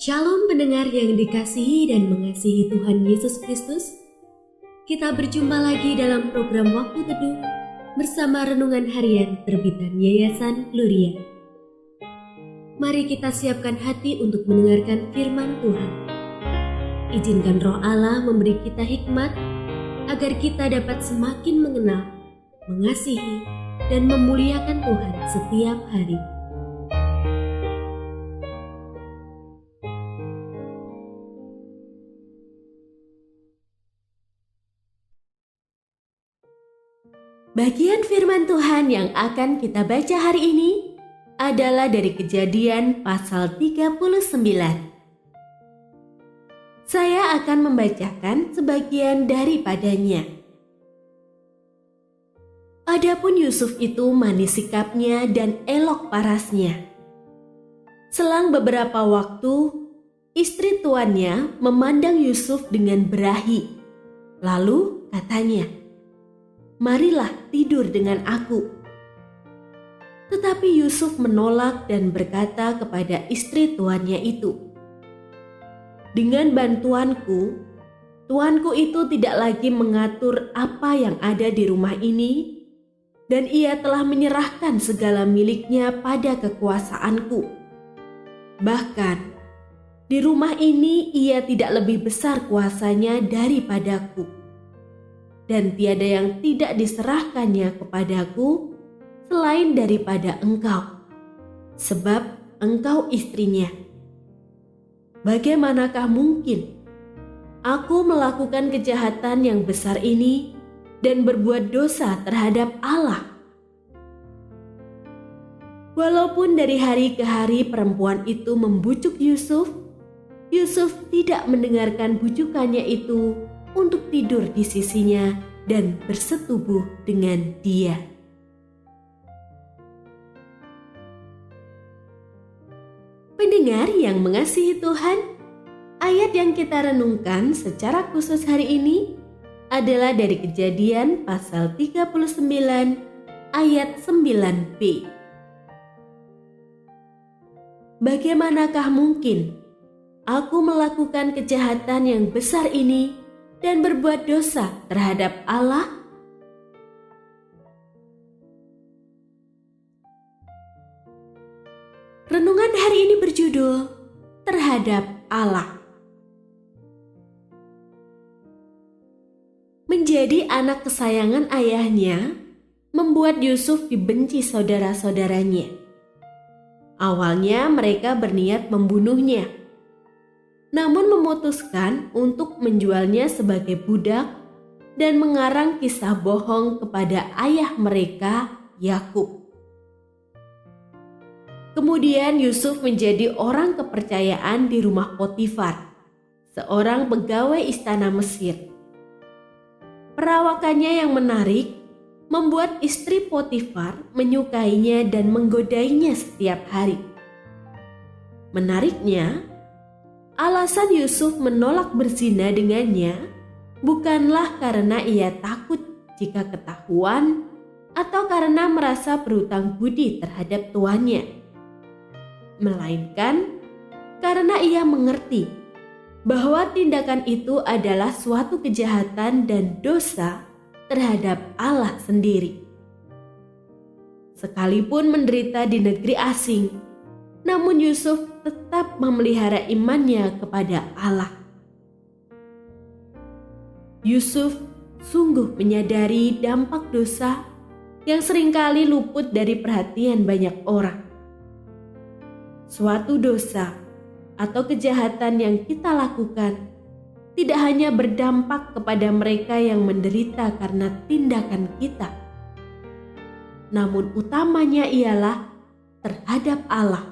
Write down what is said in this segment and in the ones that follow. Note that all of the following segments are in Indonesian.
Shalom pendengar yang dikasihi dan mengasihi Tuhan Yesus Kristus. Kita berjumpa lagi dalam program Waktu Teduh bersama Renungan Harian terbitan Yayasan Gloria. Mari kita siapkan hati untuk mendengarkan firman Tuhan. Izinkan Roh Allah memberi kita hikmat agar kita dapat semakin mengenal, mengasihi, dan memuliakan Tuhan setiap hari. Bagian firman Tuhan yang akan kita baca hari ini adalah dari Kejadian pasal 39. Saya akan membacakan sebagian daripadanya. Adapun Yusuf itu manis sikapnya dan elok parasnya. Selang beberapa waktu, istri tuannya memandang Yusuf dengan berahi. Lalu katanya, "Marilah tidur dengan aku." Tetapi Yusuf menolak dan berkata kepada istri tuannya itu, "Dengan bantuanku, tuanku itu tidak lagi mengatur apa yang ada di rumah ini, dan ia telah menyerahkan segala miliknya pada kekuasaanku. Bahkan, di rumah ini ia tidak lebih besar kuasanya daripadaku. Dan tiada yang tidak diserahkannya kepadaku selain daripada engkau, sebab engkau istrinya. Bagaimanakah mungkin aku melakukan kejahatan yang besar ini dan berbuat dosa terhadap Allah?" Walaupun dari hari ke hari perempuan itu membujuk Yusuf, Yusuf tidak mendengarkan bujukannya itu untuk tidur di sisinya dan bersetubuh dengan dia. Pendengar yang mengasihi Tuhan, ayat yang kita renungkan secara khusus hari ini adalah dari Kejadian pasal 39 ayat 9b. Bagaimanakah mungkin aku melakukan kejahatan yang besar ini dan berbuat dosa terhadap Allah? Renungan hari ini berjudul Terhadap Allah. Menjadi anak kesayangan ayahnya membuat Yusuf dibenci saudara-saudaranya. Awalnya mereka berniat membunuhnya, namun memutuskan untuk menjualnya sebagai budak dan mengarang kisah bohong kepada ayah mereka, Yakub. Kemudian Yusuf menjadi orang kepercayaan di rumah Potifar, seorang pegawai istana Mesir. Perawakannya yang menarik membuat istri Potifar menyukainya dan menggodainya setiap hari. Menariknya, alasan Yusuf menolak berzina dengannya bukanlah karena ia takut jika ketahuan atau karena merasa berhutang budi terhadap tuannya, melainkan karena ia mengerti bahwa tindakan itu adalah suatu kejahatan dan dosa terhadap Allah sendiri. Sekalipun menderita di negeri asing, namun Yusuf tetap memelihara imannya kepada Allah. Yusuf sungguh menyadari dampak dosa yang seringkali luput dari perhatian banyak orang. Suatu dosa atau kejahatan yang kita lakukan tidak hanya berdampak kepada mereka yang menderita karena tindakan kita, namun utamanya ialah terhadap Allah.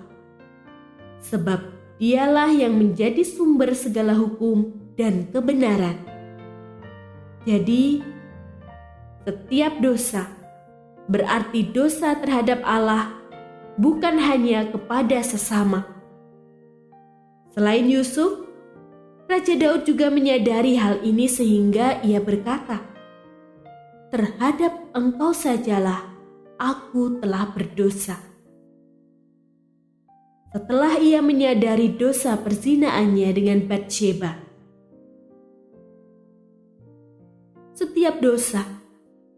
Sebab dialah yang menjadi sumber segala hukum dan kebenaran. Jadi, setiap dosa berarti dosa terhadap Allah, bukan hanya kepada sesama. Selain Yusuf, Raja Daud juga menyadari hal ini sehingga ia berkata, "Terhadap engkau sajalah aku telah berdosa." setelah ia menyadari dosa perzinaannya dengan Batsheba. Setiap dosa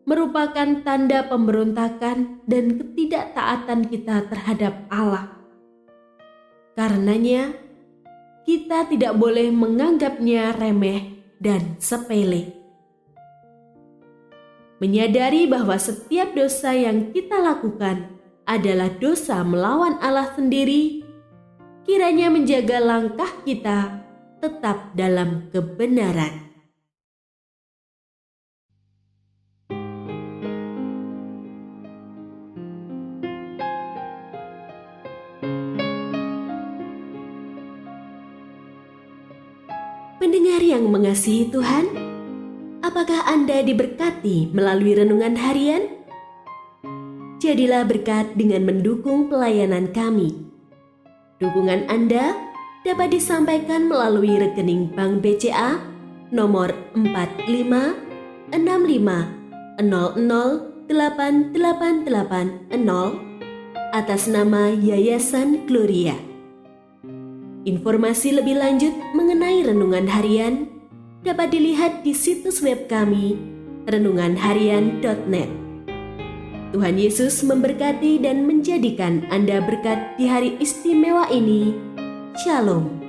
merupakan tanda pemberontakan dan ketidaktaatan kita terhadap Allah. Karenanya, kita tidak boleh menganggapnya remeh dan sepele. Menyadari bahwa setiap dosa yang kita lakukan adalah dosa melawan Allah sendiri, kiranya menjaga langkah kita tetap dalam kebenaran. Pendengar yang mengasihi Tuhan, apakah Anda diberkati melalui renungan harian? Jadilah berkat dengan mendukung pelayanan kami. Dukungan Anda dapat disampaikan melalui rekening Bank BCA nomor 4565008880 atas nama Yayasan Gloria. Informasi lebih lanjut mengenai renungan harian dapat dilihat di situs web kami renunganharian.net. Tuhan Yesus memberkati dan menjadikan Anda berkat di hari istimewa ini. Shalom.